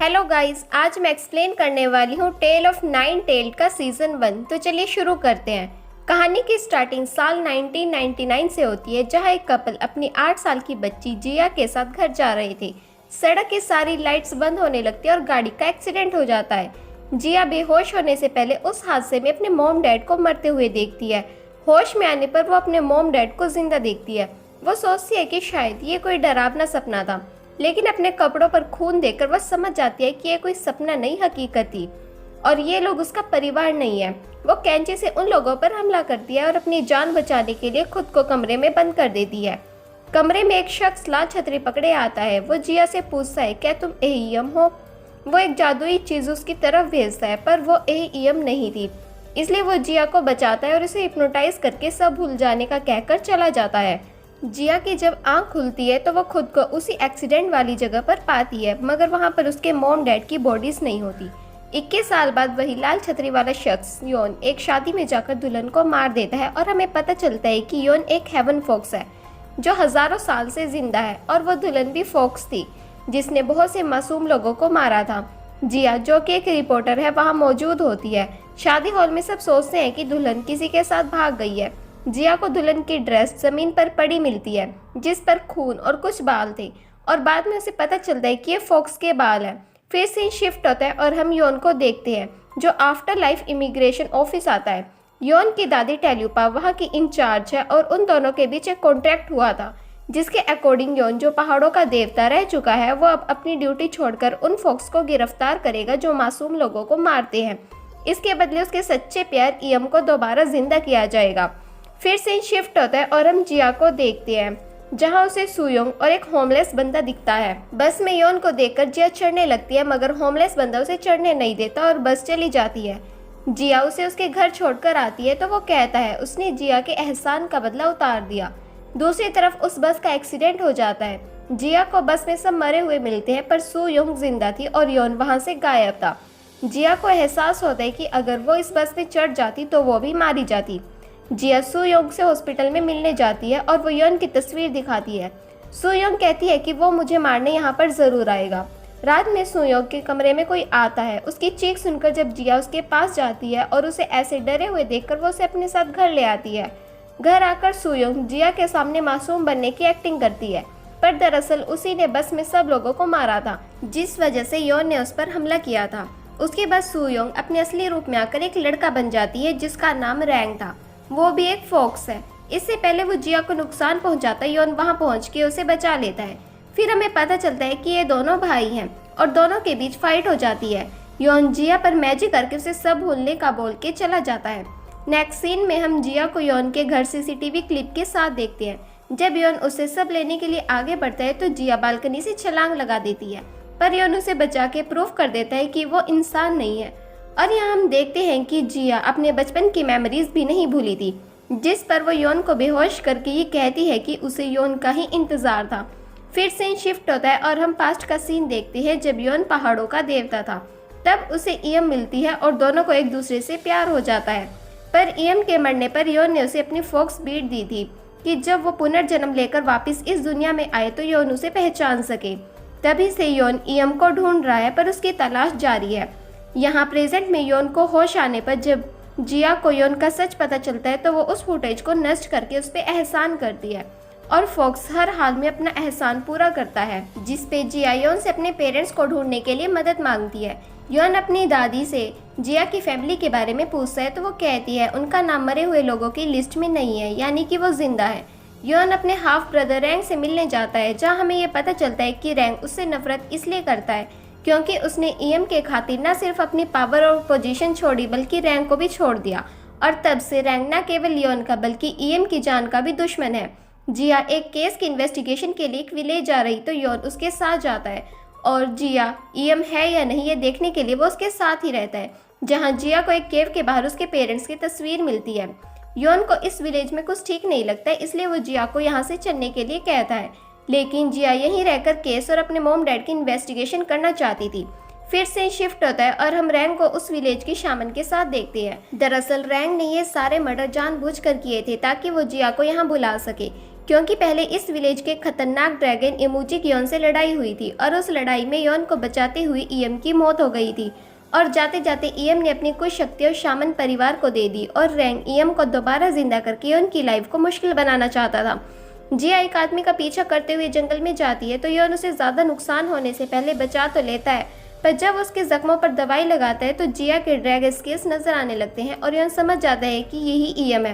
Hello guys, आज मैं explain करने वाली हूँ टेल ऑफ नाइन टेल्ड का सीजन 1। तो चलिए शुरू करते हैं। कहानी की स्टार्टिंग साल 1999 से होती है, जहाँ एक कपल अपनी 8 साल की बच्ची जिया के साथ घर जा रहे थे। सड़क की सारी लाइट्स बंद होने लगती है और गाड़ी का एक्सीडेंट हो जाता है। जिया बेहोश होने से पहले उस हादसे में अपने मॉम डैड को मरते हुए देखती है। होश में आने पर वो अपने मॉम डैड को जिंदा देखती है। वो सोचती है कि शायद ये कोई डरावना सपना था, लेकिन अपने कपड़ों पर खून देखकर वह समझ जाती है कि यह कोई सपना नहीं, हकीकत थी और ये लोग उसका परिवार नहीं है। वो कैंची से उन लोगों पर हमला करती है और अपनी जान बचाने के लिए खुद को कमरे में बंद कर देती है। कमरे में एक शख्स लाल छतरी पकड़े आता है। वो जिया से पूछता है, क्या तुम एईएम हो? वो एक जादुई चीज उसकी तरफ भेजता है, पर वो एईएम नहीं थी। इसलिए वो जिया को बचाता है और उसे हिप्नोटाइज करके सब भूल जाने का कहकर चला जाता है। जिया की जब आंख खुलती है तो वो खुद को उसी एक्सीडेंट वाली जगह पर पाती है, मगर वहां पर उसके मॉम डैड की बॉडीज नहीं होती। 21 साल बाद वही लाल छतरी वाला शख्स योन एक शादी में जाकर दुल्हन को मार देता है और हमें पता चलता है कि योन एक हेवन फॉक्स है जो हजारों साल से जिंदा है, और वो दुल्हन भी फॉक्स थी जिसने बहुत से मासूम लोगों को मारा था। जिया, जो कि एक रिपोर्टर है, वहाँ मौजूद होती है। शादी हॉल में सब सोचते हैं कि दुल्हन किसी के साथ भाग गई है। जिया को दुल्हन की ड्रेस जमीन पर पड़ी मिलती है, जिस पर खून और कुछ बाल थे, और बाद में उसे पता चलता है कि ये फॉक्स के बाल हैं। फिर सीन शिफ्ट होता है और हम योन को देखते हैं, जो आफ्टर लाइफ इमिग्रेशन ऑफिस आता है। योन की दादी टेल्यूपा वहाँ की इंचार्ज है और उन दोनों के बीच एक कॉन्ट्रैक्ट हुआ था, जिसके अकॉर्डिंग योन, जो पहाड़ों का देवता रह चुका है, वो अब अपनी ड्यूटी छोड़कर उन फॉक्स को गिरफ्तार करेगा जो मासूम लोगों को मारते हैं। इसके बदले उसके सच्चे प्यार इयम को दोबारा जिंदा किया जाएगा। फिर सीन शिफ्ट होता है और हम जिया को देखते हैं, जहां उसे सुयोंग और एक होमलेस बंदा दिखता है। बस में योन को देखकर जिया चढ़ने लगती है, मगर होमलेस बंदा उसे चढ़ने नहीं देता और बस चली जाती है। जिया उसे उसके घर छोड़कर आती है तो वो कहता है उसने जिया के एहसान का बदला उतार दिया। दूसरी तरफ उस बस का एक्सीडेंट हो जाता है। जिया को बस में सब मरे हुए मिलते हैं, पर सुयोंग जिंदा थी और योन वहां से गायब था। जिया को एहसास होता है कि अगर वो इस बस में चढ़ जाती तो वो भी मारी जाती। जिया सुयोंग से हॉस्पिटल में मिलने जाती है और वो योन की तस्वीर दिखाती है। सुयोंग कहती है कि वो मुझे मारने यहाँ पर जरूर आएगा। रात में सुयोंग के कमरे में कोई आता है। उसकी चीख सुनकर जब जिया उसके पास जाती है और उसे ऐसे डरे हुए देखकर वो उसे अपने साथ घर ले आती है। घर आकर सुयोंग जिया के सामने मासूम बनने की एक्टिंग करती है, पर दरअसल उसी ने बस में सब लोगों को मारा था, जिस वजह से योन ने उस पर हमला किया था। उसके बाद सुयोंग अपने असली रूप में आकर एक लड़का बन जाती है जिसका नाम रैंग था। वो भी एक फॉक्स है। इससे पहले वो जिया को नुकसान पहुंचाता है, योन वहां पहुंच के उसे बचा लेता है। फिर हमें पता चलता है कि ये दोनों भाई हैं और दोनों के बीच फाइट हो जाती है। योन जिया पर मैजिक करके उसे सब भूलने का बोल के चला जाता है। नेक्स्ट सीन में हम जिया को योन के घर सीसीटीवी क्लिप के साथ देखते हैं। जब योन उसे सब लेने के लिए आगे बढ़ता है तो जिया बालकनी से छलांग लगा देती है, पर योन उसे बचा के प्रूफ कर देता है कि वो इंसान नहीं है। और यहाँ हम देखते हैं कि जिया अपने बचपन की मेमोरीज भी नहीं भूली थी, जिस पर वो योन को बेहोश करके ये कहती है कि उसे योन का ही इंतजार था। फिर सीन शिफ्ट होता है और हम पास्ट का सीन देखते हैं, जब योन पहाड़ों का देवता था। तब उसे इयम मिलती है और दोनों को एक दूसरे से प्यार हो जाता है। पर इयम के मरने पर योन ने उसे अपनी फॉक्स बीट दी थी कि जब वो पुनर्जन्म लेकर वापस इस दुनिया में आए तो योन उसे पहचान सके। तभी से योन इयम को ढूंढ रहा है, पर उसकी तलाश जारी है। यहाँ प्रेजेंट में योन को होश आने पर जब जिया को योन का सच पता चलता है तो वो उस फुटेज को नष्ट करके उस पर एहसान करती है, और फॉक्स हर हाल में अपना एहसान पूरा करता है, जिस पे जिया योन से अपने पेरेंट्स को ढूंढने के लिए मदद मांगती है। योन अपनी दादी से जिया की फैमिली के बारे में पूछता है तो वो कहती है उनका नाम मरे हुए लोगों की लिस्ट में नहीं है, यानी कि वो जिंदा है। योन अपने हाफ ब्रदर रैंग से मिलने जाता है, जहाँ हमें ये पता चलता है कि रैंग उससे नफरत इसलिए करता है क्योंकि उसने इयम के खातिर न सिर्फ अपनी पावर और पोजीशन छोड़ी, बल्कि रैंग को भी छोड़ दिया, और तब से रैंग न केवल योन का बल्कि इयम की जान का भी दुश्मन है। जिया एक केस की इन्वेस्टिगेशन के लिए एक विलेज जा रही तो योन उसके साथ जाता है, और जिया इयम है या नहीं ये देखने के लिए वो उसके साथ ही रहता है, जहाँ जिया को एक केव के बाहर उसके पेरेंट्स की तस्वीर मिलती है। योन को इस विलेज में कुछ ठीक नहीं लगता है, इसलिए वो जिया को यहाँ से चलने के लिए कहता है, लेकिन जिया यहीं रहकर केस और अपने मॉम डैड की इन्वेस्टिगेशन करना चाहती थी। फिर से शिफ्ट होता है और हम रैंग को उस विलेज की शामन के साथ देखते हैं। दरअसल रैंग ने ये सारे मर्डर जानबूझकर किए थे ताकि वो जिया को यहाँ बुला सके। क्योंकि पहले इस विलेज के खतरनाक ड्रैगन इमूजी की योन से लड़ाई हुई थी और उस लड़ाई में योन को बचाते हुए ईएम की मौत हो गई थी। और जाते जाते ईएम ने अपनी कुछ शक्तियां शामन परिवार को दे दी और रैंग ईएम को दोबारा जिंदा करके योन की लाइफ को मुश्किल बनाना चाहता था। जिया एक आदमी का पीछा करते हुए जंगल में जाती है तो योन उसे ज्यादा नुकसान होने से पहले बचा तो लेता है, पर जब उसके जख्मों पर दवाई लगाता है तो जिया के ड्रैग स्केल्स नजर आने लगते हैं और योन समझ जाता है कि यही ईएम है,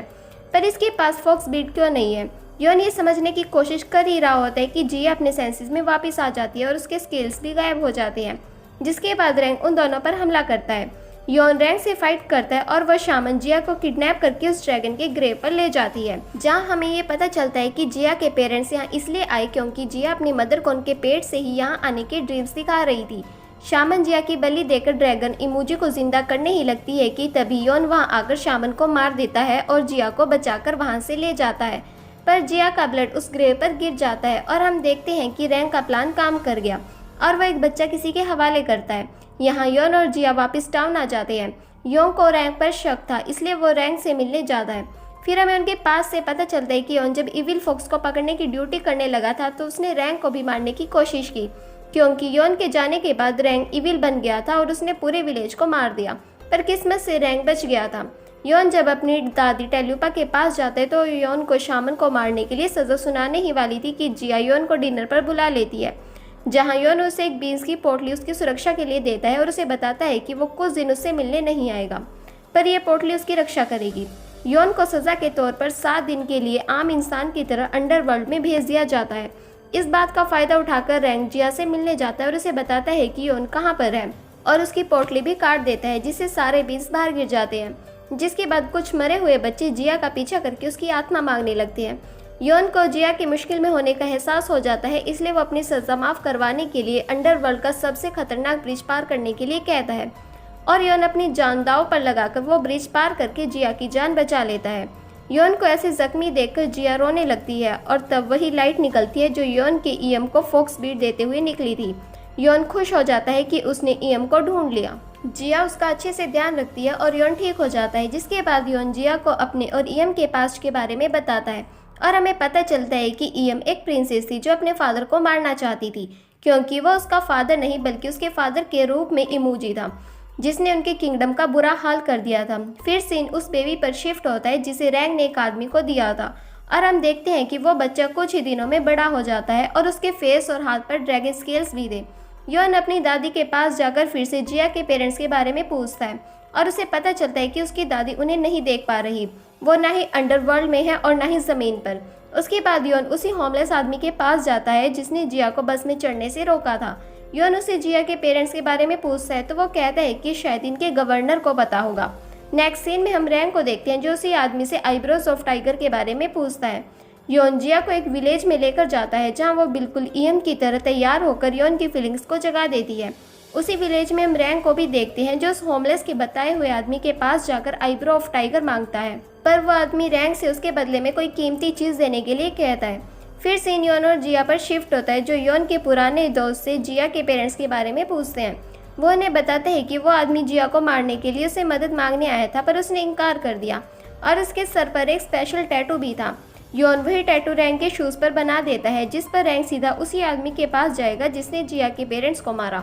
पर इसके पास फॉक्स बीट क्यों नहीं है। योन ये समझने की कोशिश कर ही रहा होता है कि जिया अपने सेंसेस में वापस आ जाती है और उसके स्केल्स भी गायब हो जाते हैं, जिसके बाद रैंग उन दोनों पर हमला करता है। योन रैंग से फाइट करता है और वह शामन जिया को किडनैप करके उस ड्रैगन के ग्रेव पर ले जाती है, जहां हमें ये पता चलता है कि जिया के पेरेंट्स यहाँ इसलिए आए क्योंकि जिया अपनी मदर को उनके पेट से ही यहाँ आने के ड्रीम्स दिखा रही थी। शामन जिया की बलि देकर ड्रैगन इमूजी को जिंदा करने ही लगती है कि तभी योन वहाँ आकर शामन को मार देता है और जिया को बचाकर वहाँ से ले जाता है, पर जिया का ब्लड उस ग्रेव पर गिर जाता है और हम देखते हैं कि रैंग का प्लान काम कर गया और वह एक बच्चा किसी के हवाले करता है। यहाँ योन और जिया वापस टाउन आ जाते हैं। योन को रैंग पर शक था, इसलिए वो रैंग से मिलने जाता है। फिर हमें उनके पास से पता चलता है कि योन जब इविल फॉक्स को पकड़ने की ड्यूटी करने लगा था तो उसने रैंग को भी मारने की कोशिश की, क्योंकि योन के जाने के बाद रैंग इविल बन गया था और उसने पूरे विलेज को मार दिया, पर किस्मत से रैंग बच गया था। योन जब अपनी दादी टेल्यूपा के पास जाता है तो योन को शामन को मारने के लिए सजा सुनाने ही वाली थी कि जिया योन को डिनर पर बुला लेती है, जहां योन उसे एक बीन्स की पोटली उसकी सुरक्षा के लिए देता है और उसे बताता है कि वो कुछ दिन उससे मिलने नहीं आएगा, पर यह पोटली उसकी रक्षा करेगी। योन को सजा के तौर पर 7 दिन के लिए आम इंसान की तरह अंडरवर्ल्ड में भेज दिया जाता है। इस बात का फायदा उठाकर रैंग जिया से मिलने जाता है और उसे बताता है कि योन कहाँ पर है और उसकी पोटली भी काट देता है, जिससे सारे बीन्स बाहर गिर जाते हैं। जिसके बाद कुछ मरे हुए बच्चे जिया का पीछा करके उसकी आत्मा मांगने लगते हैं। योन को जिया की मुश्किल में होने का एहसास हो जाता है, इसलिए वो अपनी सजा माफ करवाने के लिए अंडरवर्ल्ड का सबसे खतरनाक ब्रिज पार करने के लिए कहता है और योन अपनी जान दांव पर लगाकर वो ब्रिज पार करके जिया की जान बचा लेता है। योन को ऐसे जख्मी देखकर जिया रोने लगती है और तब वही लाइट निकलती है जो योन के ईएम को फॉक्स बीट देते हुए निकली थी। योन खुश हो जाता है कि उसने ईएम को ढूंढ लिया। जिया उसका अच्छे से ध्यान रखती है और योन ठीक हो जाता है, जिसके बाद योन जिया को अपने और ईएम के पास्ट के बारे में बताता है और हमें पता चलता है कि ईएम एक प्रिंसेस थी जो अपने फादर को मारना चाहती थी, क्योंकि वो उसका फादर नहीं बल्कि उसके फादर के रूप में इमूजी था, जिसने उनके किंगडम का बुरा हाल कर दिया था। फिर सीन उस बेबी पर शिफ्ट होता है जिसे रैंग ने एक आदमी को दिया था और हम देखते हैं कि वो बच्चा कुछ ही दिनों में बड़ा हो जाता है और उसके फेस और हाथ पर ड्रैगन स्केल्स भी थे। योन अपनी दादी के पास जाकर फिर से जिया के पेरेंट्स के बारे में पूछता है और उसे पता चलता है कि उसकी दादी उन्हें नहीं देख पा रही, वो ना ही अंडरवर्ल्ड में है और ना ही ज़मीन पर। उसके बाद योन उसी होमलेस आदमी के पास जाता है जिसने जिया को बस में चढ़ने से रोका था। योन उसे जिया के पेरेंट्स के बारे में पूछता है तो वो कहता है कि शायद इनके गवर्नर को पता होगा। नेक्स्ट सीन में हम रैंग को देखते हैं जो उसी आदमी से आईब्रोज ऑफ टाइगर के बारे में पूछता है। योन जिया को एक विलेज में लेकर जाता है जहां वो बिल्कुल ईएम की तरह तैयार होकर योन की फीलिंग्स को जगा देती है। उसी विलेज में हम रैंग को भी देखते हैं जो उस होमलेस के बताए हुए आदमी के पास जाकर आईब्रो ऑफ टाइगर मांगता है, पर वो आदमी रैंग से उसके बदले में कोई कीमती चीज़ देने के लिए कहता है। फिर सीन योन और जिया पर शिफ्ट होता है जो योन के पुराने दोस्त से जिया के पेरेंट्स के बारे में पूछते हैं। वो उन्हें बताते हैं कि वो आदमी जिया को मारने के लिए उसे मदद मांगने आया था, पर उसने इनकार कर दिया और उसके सर पर एक स्पेशल टैटू भी था। योन वही टैटू रैंग के शूज़ पर बना देता है, जिस पर रैंग सीधा उसी आदमी के पास जाएगा जिसने जिया के पेरेंट्स को मारा।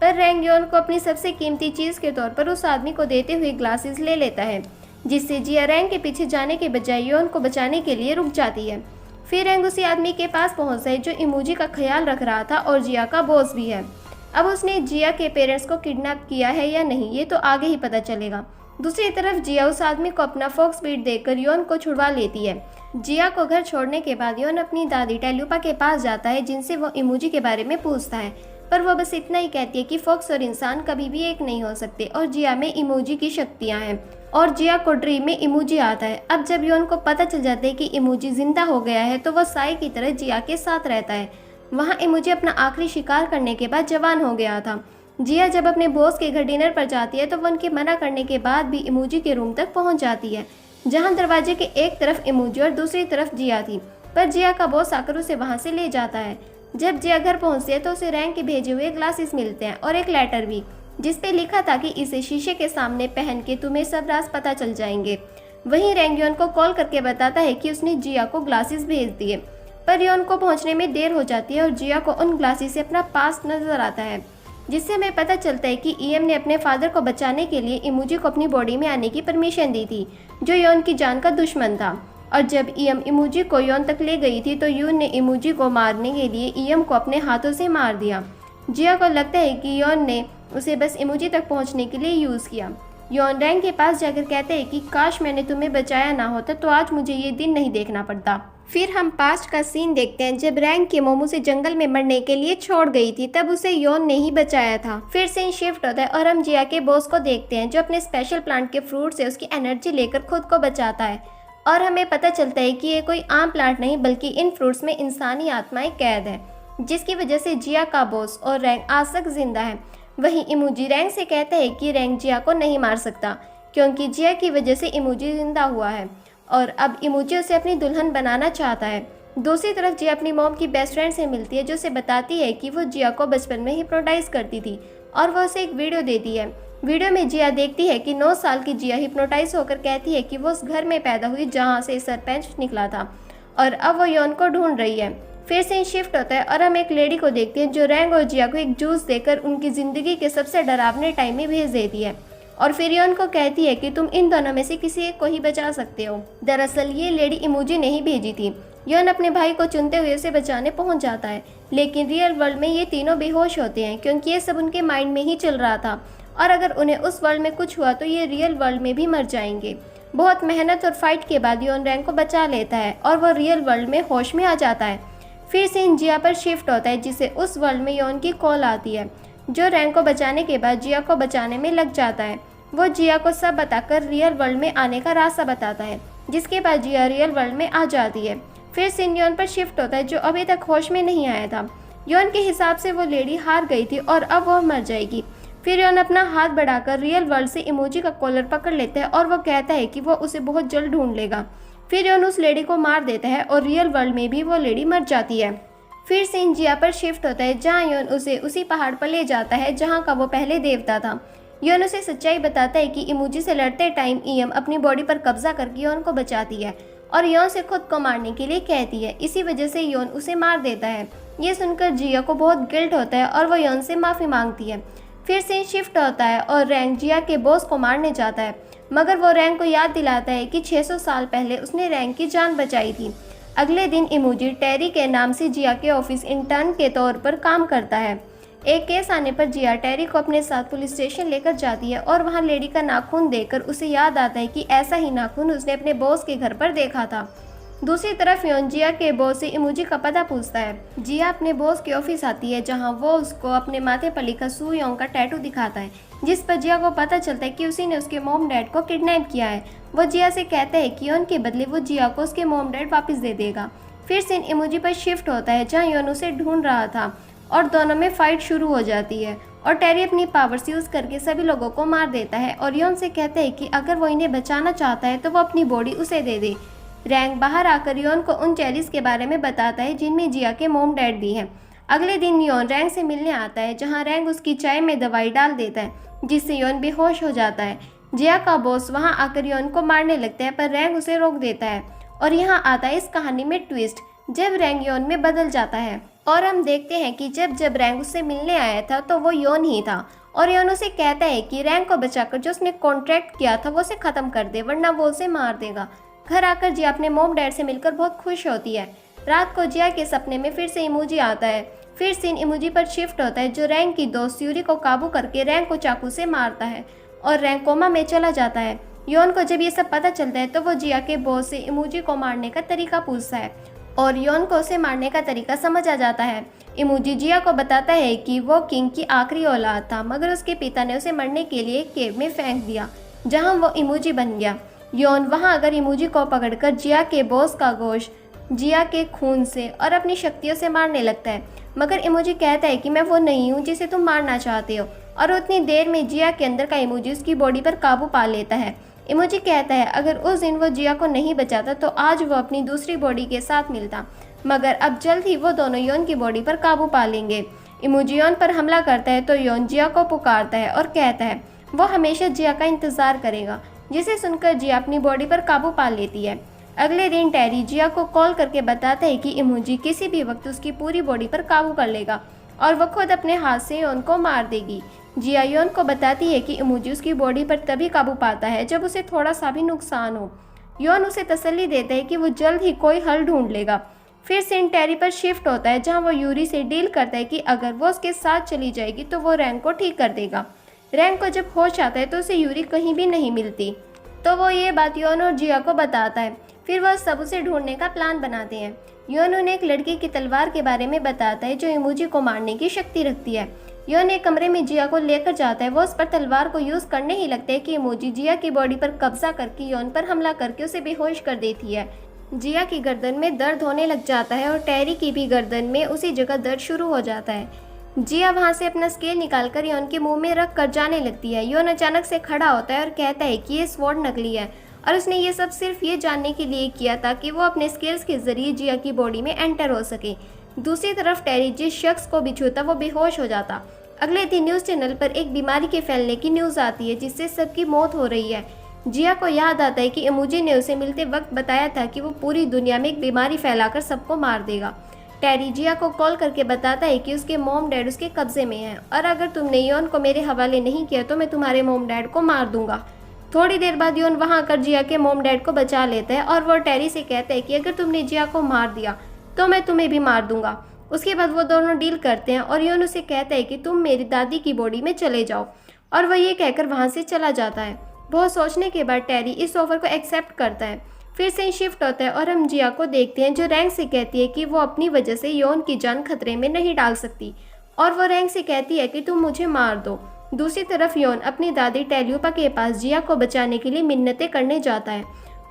पर रैंग योन को अपनी सबसे कीमती चीज़ के तौर पर उस आदमी को देते हुए ग्लासेस ले लेता है, जिससे जिया रैंग के पीछे जाने के बजाय योन को बचाने के लिए रुक जाती है। फिर रैंग उसी आदमी के पास पहुंचता है जो इमूजी का ख्याल रख रहा था और जिया का बॉस भी है। अब उसने जिया के पेरेंट्स को किडनैप किया है या नहीं ये तो आगे ही पता चलेगा। दूसरी तरफ जिया उस आदमी को अपना फॉक्स बीट देकर योन को छुड़वा लेती है। जिया को घर छोड़ने के बाद योन अपनी दादी टेल्यूपा के पास जाता है जिनसे वो इमूजी के बारे में पूछता है, पर वो बस इतना ही कहती है कि फॉक्स और इंसान कभी भी एक नहीं हो सकते और जिया में इमूजी की शक्तियाँ हैं और जिया को ड्रीम में इमूजी आता है। अब जब योन को पता चल जाता है कि इमूजी जिंदा हो गया है तो वह साई की तरह जिया के साथ रहता है। वहाँ इमूजी अपना आखिरी शिकार करने के बाद जवान हो गया था। जिया जब अपने बॉस के घर डिनर पर जाती है तो वह उनके मना करने के बाद भी इमूजी के रूम तक पहुँच जाती है, जहाँ दरवाजे के एक तरफ इमूजी और दूसरी तरफ जिया थी, पर जिया का बॉस आकर उसे वहाँ से ले जाता है। जब जिया घर पहुँचती है तो उसे रैंग के भेजे हुए ग्लासेस मिलते हैं और एक लेटर भी, जिस पे लिखा था कि इसे शीशे के सामने पहन के तुम्हें सब राज पता चल जाएंगे। वहीं रैंग योन को कॉल करके बताता है कि उसने जिया को ग्लासेस भेज दिए, पर योन को पहुंचने में देर हो जाती है और जिया को उन ग्लासेस से अपना पास्ट नजर आता है, जिससे हमें पता चलता है कि ईएम ने अपने फादर को बचाने के लिए इमोजी को अपनी बॉडी में आने की परमिशन दी थी, जो योन की जान का दुश्मन था। और जब ईएम इमोजी को योन तक ले गई थी तो योन ने इमोजी को मारने के लिए ईएम को अपने हाथों से मार दिया। जिया को लगता है कि योन ने उसे बस इमोजी तक पहुंचने के लिए यूज़ किया। योन रैंग के पास जाकर कहते हैं कि काश मैंने तुम्हें बचाया ना होता तो आज मुझे ये दिन नहीं देखना पड़ता। फिर हम पास्ट का सीन देखते हैं जब रैंग के मोमो से जंगल में मरने के लिए छोड़ गई थी, तब उसे योन ने ही बचाया था। फिर सीन शिफ्ट होता है और हम जिया के बॉस को देखते हैं जो अपने स्पेशल प्लांट के फ्रूट से उसकी एनर्जी लेकर खुद को बचाता है, और हमें पता चलता है कि ये कोई आम प्लांट नहीं बल्कि इन फ्रूट्स में इंसानी आत्माएं कैद है, जिसकी वजह से जिया का बॉस और रैंग आज तक जिंदा है। वहीं इमोजी रैंग से कहता है कि रैंग जिया को नहीं मार सकता क्योंकि जिया की वजह से इमोजी जिंदा हुआ है और अब इमोजी उसे अपनी दुल्हन बनाना चाहता है। दूसरी तरफ जिया अपनी मॉम की बेस्ट फ्रेंड से मिलती है जो उसे बताती है कि वो जिया को बचपन में हिप्नोटाइज करती थी और वो उसे एक वीडियो देती है। वीडियो में जिया देखती है कि 9 साल की जिया हिप्नोटाइज होकर कहती है कि वो उस घर में पैदा हुई जहाँ से सरपंच निकला था और अब वो योन को ढूंढ रही है। फिर सीन शिफ्ट होता है और हम एक लेडी को देखते हैं जो रैंग और जिया को एक जूस देकर उनकी ज़िंदगी के सबसे डरावने टाइम में भेज देती है और फिर योन को कहती है कि तुम इन दोनों में से किसी एक को ही बचा सकते हो। दरअसल ये लेडी इमोजी नहीं भेजी थी। योन अपने भाई को चुनते हुए उसे बचाने पहुंच जाता है, लेकिन रियल वर्ल्ड में ये तीनों बेहोश होते हैं क्योंकि ये सब उनके माइंड में ही चल रहा था और अगर उन्हें उस वर्ल्ड में कुछ हुआ तो ये रियल वर्ल्ड में भी मर जाएंगे। बहुत मेहनत और फाइट के बाद योन रैंग को बचा लेता है और वो रियल वर्ल्ड में होश में आ जाता है। फिर सीन जिया पर शिफ्ट होता है जिसे उस वर्ल्ड में योन की कॉल आती है, जो रैंग को बचाने के बाद जिया को बचाने में लग जाता है। वो जिया को सब बताकर रियल वर्ल्ड में आने का रास्ता बताता है, जिसके बाद जिया रियल वर्ल्ड में आ जाती है। फिर सीन योन पर शिफ्ट होता है जो अभी तक होश में नहीं आया था। योन के हिसाब से वो लेडी हार गई थी और अब वह मर जाएगी। फिर योन अपना हाथ बढ़ाकर रियल वर्ल्ड से इमोजी का कॉलर पकड़ लेता है और वो कहता है कि वो उसे बहुत जल्द ढूंढ लेगा। फिर योन उस लेडी को मार देता है और रियल वर्ल्ड में भी वो लेडी मर जाती है। फिर सीन जिया पर शिफ्ट होता है जहाँ योन उसे उसी पहाड़ पर ले जाता है जहाँ का वो पहले देवता था। योन उसे सच्चाई बताता है कि इमोजी से लड़ते टाइम ईएम अपनी बॉडी पर कब्जा करके योन को बचाती है और योन से खुद को मारने के लिए कहती है। इसी वजह से योन उसे मार देता है। ये सुनकर जिया को बहुत गिल्ट होता है और वो योन से माफ़ी मांगती है। फिर सीन शिफ्ट होता है और रैंग जिया के बॉस को मारने जाता है, मगर वो रैंग को याद दिलाता है कि 600 साल पहले उसने रैंग की जान बचाई थी। अगले दिन इमोजी टेरी के नाम से जिया के ऑफिस इंटर्न के तौर पर काम करता है। एक केस आने पर जिया टेरी को अपने साथ पुलिस स्टेशन लेकर जाती है और वहां लेडी का नाखून देखकर उसे याद आता है कि ऐसा ही नाखून उसने अपने बॉस के घर पर देखा था। दूसरी तरफ योन जिया के बॉस से इमोजी का पता पूछता है। जिया अपने बॉस के ऑफिस आती है जहां वो उसको अपने माथे पर लिखा सू योंग का टैटू दिखाता है, जिस पर जिया को पता चलता है कि उसी ने उसके मॉम डैड को किडनैप किया है। वो जिया से कहता है कि योन के बदले वो जिया को उसके मॉम डैड वापस दे देगा। फिर सीन इमोजी पर शिफ्ट होता है जहाँ योन उसे ढूंढ रहा था और दोनों में फाइट शुरू हो जाती है और टेरी अपनी पावर्स यूज करके सभी लोगों को मार देता है और योन से कहता है कि अगर वो इन्हें बचाना चाहता है तो वो अपनी बॉडी उसे दे दे। रैंग बाहर आकर योन को उन चेरीज के बारे में बताता है जिनमें जिया के मॉम डैड भी हैं। अगले दिन योन रैंग से मिलने आता है जहां रैंग उसकी चाय में दवाई डाल देता है, जिससे योन बेहोश हो जाता है। जिया का बॉस वहां आकर योन को मारने लगता है पर रैंग उसे रोक देता है और यहाँ आता है इस कहानी में ट्विस्ट, जब रैंग योन में बदल जाता है और हम देखते हैं कि जब रैंग उससे मिलने आया था तो वो योन ही था और योन उसे कहता है कि रैंग को बचाकर जो उसने कॉन्ट्रैक्ट किया था वो उसे खत्म कर दे वरना वो उसे मार देगा। घर आकर जिया अपने मॉम डैड से मिलकर बहुत खुश होती है। रात को जिया के सपने में फिर से इमोजी आता है। फिर सीन इमोजी पर शिफ्ट होता है जो रैंग की दोस्त यूरी को काबू करके रैंग को चाकू से मारता है और रैंग कोमा में चला जाता है। योन को जब ये सब पता चलता है तो वो जिया के बॉस से इमोजी को मारने का तरीका पूछता है और योन को उसे मारने का तरीका समझ आ जाता है। इमोजी जिया को बताता है कि वो किंग की आखिरी औलाद था मगर उसके पिता ने उसे मरने के लिए एक केव में फेंक दिया जहां वो इमोजी बन गया। योन वहां अगर इमोजी को पकड़कर जिया के बॉस का गोश्त जिया के खून से और अपनी शक्तियों से मारने लगता है, मगर इमोजी कहता है कि मैं वो नहीं हूँ जिसे तुम मारना चाहते हो और उतनी देर में जिया के अंदर का इमोजी उसकी बॉडी पर काबू पा लेता है। इमोजी कहता है अगर उस दिन वो जिया को नहीं बचाता तो आज वो अपनी दूसरी बॉडी के साथ मिलता, मगर अब जल्द ही वो दोनों योन की बॉडी पर काबू पा लेंगे। इमोजी योन पर हमला करता है तो योन जिया को पुकारता है और कहता है वो हमेशा जिया का इंतज़ार करेगा। जिसे सुनकर जिया अपनी बॉडी पर काबू पा लेती है। अगले दिन टेरी जिया को कॉल करके बताता है कि इमोजी किसी भी वक्त उसकी पूरी बॉडी पर काबू कर लेगा और वह खुद अपने हाथ से योन को मार देगी। जिया योन को बताती है कि इमोजी उसकी बॉडी पर तभी काबू पाता है जब उसे थोड़ा सा भी नुकसान हो। योन उसे तसल्ली देता है कि वो जल्द ही कोई हल ढूंढ लेगा। फिर सीन टेरी पर शिफ्ट होता है, जहां वो यूरी से डील करता है कि अगर वो उसके साथ चली जाएगी तो वो रैंक को ठीक कर देगा। रैंक को जब होश आता है तो उसे यूरी कहीं भी नहीं मिलती, तो वो ये बात योन और जिया को बताता है। फिर वह सब उसे ढूंढने का प्लान बनाते हैं। योन उन्हें एक लड़की की तलवार के बारे में बताता है जो इमोजी को मारने की शक्ति रखती है। योन एक कमरे में जिया को लेकर जाता है। वो उस पर तलवार को यूज करने ही लगता है कि इमोजी जिया की बॉडी पर कब्जा करके योन पर हमला करके उसे बेहोश कर देती है। जिया की गर्दन में दर्द होने लग जाता है और टेरी की भी गर्दन में उसी जगह दर्द शुरू हो जाता है। जिया वहां से अपना स्केल निकालकर योन के मुंह में रख कर जाने लगती है। योन अचानक से खड़ा होता है और कहता है कि ये स्वॉर्ड नकली है और उसने ये सब सिर्फ ये जानने के लिए किया था कि वो अपने स्केल्स के जरिए जिया की बॉडी में एंटर हो सके। दूसरी तरफ टेरी जिस शख्स को भी छूता वो बेहोश हो जाता। अगले दिन न्यूज़ चैनल पर एक बीमारी के फैलने की न्यूज़ आती है जिससे सबकी मौत हो रही है। जिया को याद आता है कि इमोजी ने उसे मिलते वक्त बताया था कि वो पूरी दुनिया में एक बीमारी फैलाकर सबको मार देगा। टेरी जिया को कॉल करके बताता है कि उसके मॉम डैड उसके कब्जे में हैं और अगर तुमने योन को मेरे हवाले नहीं किया तो मैं तुम्हारे मॉम डैड को मार दूंगा। थोड़ी देर बाद योन वहां आकर जिया के मॉम डैड को बचा लेता है और वो टेरी से कहता है कि अगर तुमने जिया को मार दिया तो मैं तुम्हें भी मार दूंगा। उसके बाद वो दोनों डील करते हैं और योन उसे कहता है कि तुम मेरी दादी की बॉडी में चले जाओ और वह ये कहकर वहां से चला जाता है। बहुत सोचने के बाद टेरी इस ऑफर को एक्सेप्ट करता है। फिर से शिफ्ट होता है और हम जिया को देखते हैं जो रैंक से कहती है कि वो अपनी वजह से योन की जान खतरे में नहीं डाल सकती और वो रैंक से कहती है कि तुम मुझे मार दो। दूसरी तरफ योन अपनी दादी टेल्यूपा के पास जिया को बचाने के लिए मिन्नतें करने जाता है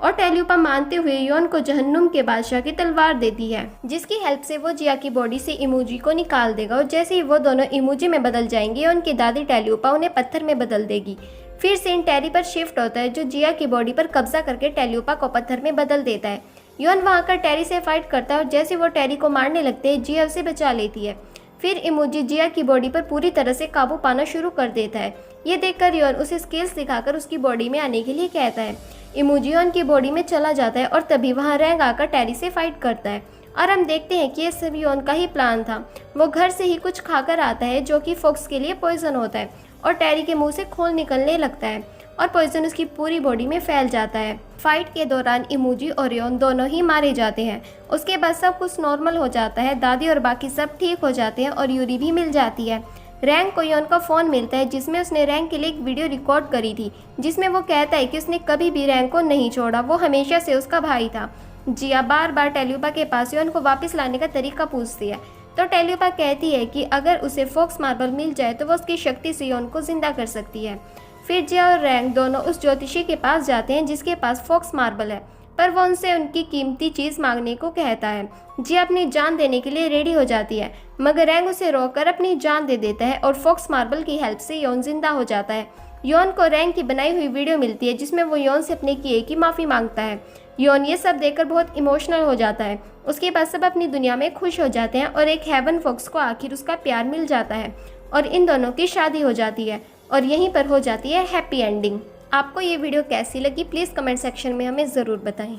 और टेल्यूपा मानते हुए योन को जहन्नुम के बादशाह की तलवार देती है जिसकी हेल्प से वो जिया की बॉडी से इमोजी को निकाल देगा और जैसे ही वो दोनों इमोजी में बदल जाएंगे उनकी दादी टेल्यूपा उन्हें पत्थर में बदल देगी। फिर सीन टेरी पर शिफ्ट होता है जो जिया की बॉडी पर कब्जा करके टेल्यूपा को पत्थर में बदल देता है। योन वहां आकर टेरी से फाइट करता है और जैसे वो टेरी को मारने लगते हैं जिया उसे बचा लेती है। फिर इमोजी जिया की बॉडी पर पूरी तरह से काबू पाना शुरू कर देता है। ये देखकर योन उसे स्केल्स दिखाकर उसकी बॉडी में आने के लिए कहता है। इमोजी योन की बॉडी में चला जाता है और तभी वहां रैंक आकर टेरी से फाइट करता है और हम देखते हैं कि ये सब योन का ही प्लान था। वो घर से ही कुछ खाकर आता है जो कि फॉक्स के लिए पॉइजन होता है और टेरी के मुंह से खून निकलने लगता है और पॉइजन उसकी पूरी बॉडी में फैल जाता है। फाइट के दौरान इमोजी और योन दोनों ही मारे जाते हैं। उसके बाद सब कुछ नॉर्मल हो जाता है। दादी और बाकी सब ठीक हो जाते हैं और यूरी भी मिल जाती है। रैंक को योन का फ़ोन मिलता है जिसमें उसने रैंक के लिए एक वीडियो रिकॉर्ड करी थी जिसमें वो कहता है कि उसने कभी भी रैंक को नहीं छोड़ा, वो हमेशा से उसका भाई था। जिया बार बार टेल्यूपा के पास योन को वापस लाने का तरीका पूछती है तो टेल्यूपा कहती है कि अगर उसे फॉक्स मार्बल मिल जाए तो वो उसकी शक्ति से योन को जिंदा कर सकती है। फिर जिया और रैंक दोनों उस ज्योतिषी के पास जाते हैं जिसके पास फॉक्स मार्बल है, पर वो उनसे उनकी कीमती चीज़ मांगने को कहता है। जिया अपनी जान देने के लिए रेडी हो जाती है मगर रैंक उसे रोककर अपनी जान दे देता है और फॉक्स मार्बल की हेल्प से योन जिंदा हो जाता है। योन को रैंक की बनाई हुई वीडियो मिलती है जिसमें वो योन से अपने किए की माफ़ी मांगता है। योन ये सब देखकर बहुत इमोशनल हो जाता है। उसके बाद सब अपनी दुनिया में खुश हो जाते हैं और एक हेवन फॉक्स को आखिर उसका प्यार मिल जाता है और इन दोनों की शादी हो जाती है और यहीं पर हो जाती है हैप्पी एंडिंग। आपको ये वीडियो कैसी लगी प्लीज़ कमेंट सेक्शन में हमें ज़रूर बताएं।